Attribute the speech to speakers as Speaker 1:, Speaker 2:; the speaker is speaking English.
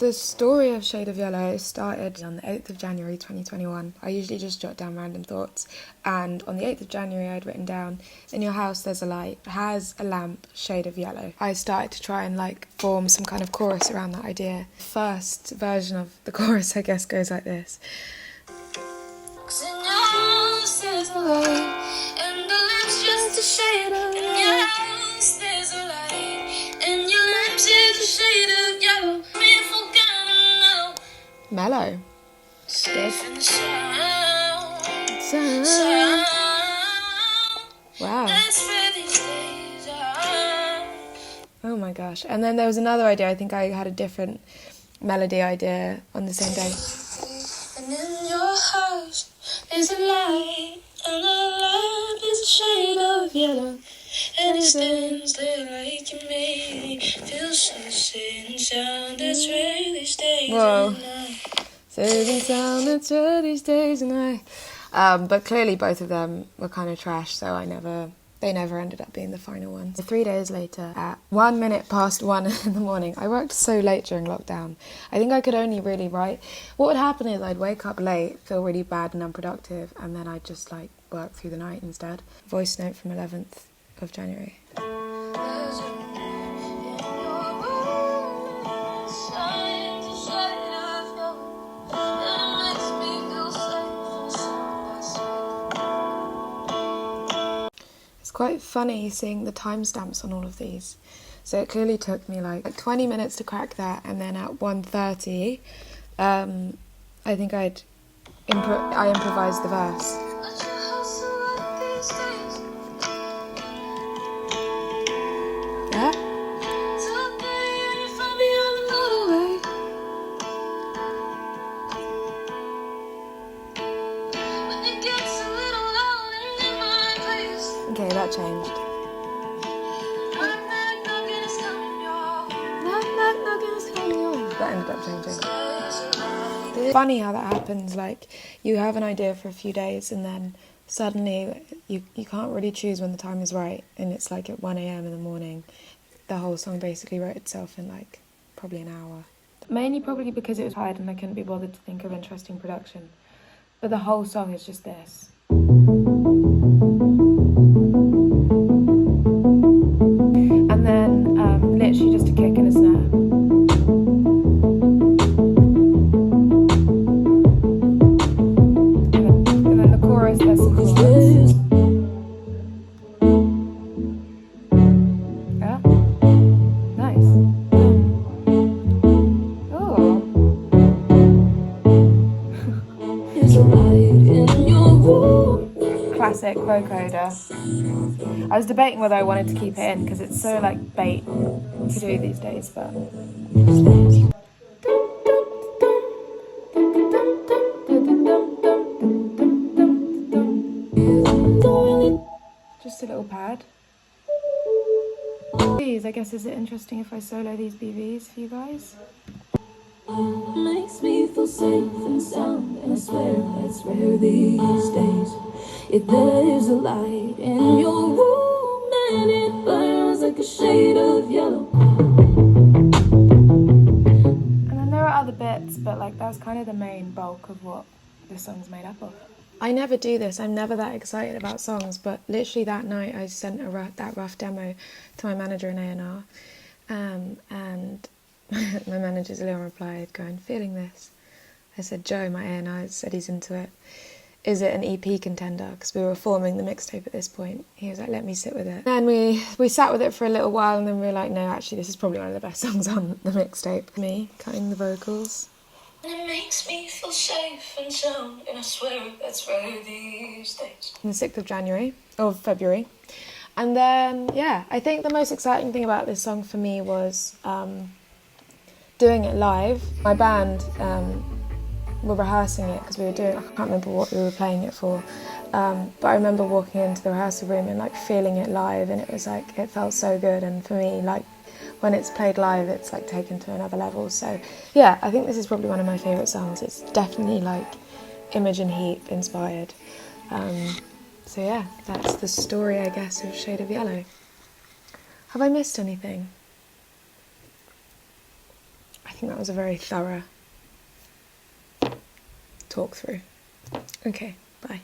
Speaker 1: The story of Shade of Yellow started on the 8th of January 2021. I usually just jot down random thoughts, and on the 8th of January I'd written down, in your house there's a light, has a lamp, shade of yellow. I started to try and form some kind of chorus around that idea. The first version of the chorus, I guess, goes like this. Mellow. Wow. Oh my gosh. And then there was another idea. I think I had a different melody idea on the same day. And in your house is a light, and the lamp is a shade of yellow, and it stands there like you made me feel so safe and sound. That's where these days and night. Safe and sound, that's where these days and night. But clearly both of them were kind of trash, so they never ended up being the final ones. 3 days later, at 1 minute past 1 in the morning, I worked so late during lockdown. I think I could only really write. What would happen is I'd wake up late, feel really bad and unproductive, and then I'd just work through the night instead. Voice note from 11th of January. Quite funny seeing the timestamps on all of these. So it clearly took me 20 minutes to crack that, and then at 1:30, I think I improvised the verse. Yeah? Okay, that changed. That ended up changing. It's funny how that happens, you have an idea for a few days and then suddenly you can't really choose when the time is right, and it's at 1 a.m. in the morning. The whole song basically wrote itself in probably an hour. Mainly probably because it was hard and I couldn't be bothered to think of interesting production. But the whole song is just this. And then literally just a kick and a snare. And then the chorus, there's some chords. Yeah? Nice. Oh. Classic vocoder. I was debating whether I wanted to keep it in because it's so bait to do these days, but just a little pad. I guess, is it interesting if I solo these BVs for you guys?
Speaker 2: Makes me feel safe and sound, and I swear that's rare these days. If there's a light in your room and it burns like a shade of yellow.
Speaker 1: And then there are other bits, but that's kind of the main bulk of what this song's made up of. I never do this, I'm never that excited about songs, but literally that night I sent that rough demo to my manager in A&R, and my manager's little replied going, "Feeling this?" I said, "Joe, my A&R, said he's into it. Is it an EP contender?" Because we were forming the mixtape at this point. He was like, "Let me sit with it." And we sat with it for a little while, and then we were like, "No, actually, this is probably one of the best songs on the mixtape." Me cutting the vocals. And it makes me feel safe and sound, and I swear that's rare these days. On the 6th of February. And then, yeah, I think the most exciting thing about this song for me was doing it live. My band were rehearsing it because we were doing, I can't remember what we were playing it for, but I remember walking into the rehearsal room and feeling it live, and it was it felt so good. And for me, when it's played live, it's taken to another level. So yeah, I think this is probably one of my favourite songs. It's definitely Imogen Heap inspired. So yeah, that's the story, I guess, of Shade of Yellow. Have I missed anything? I think that was a very thorough talk through. Okay, bye.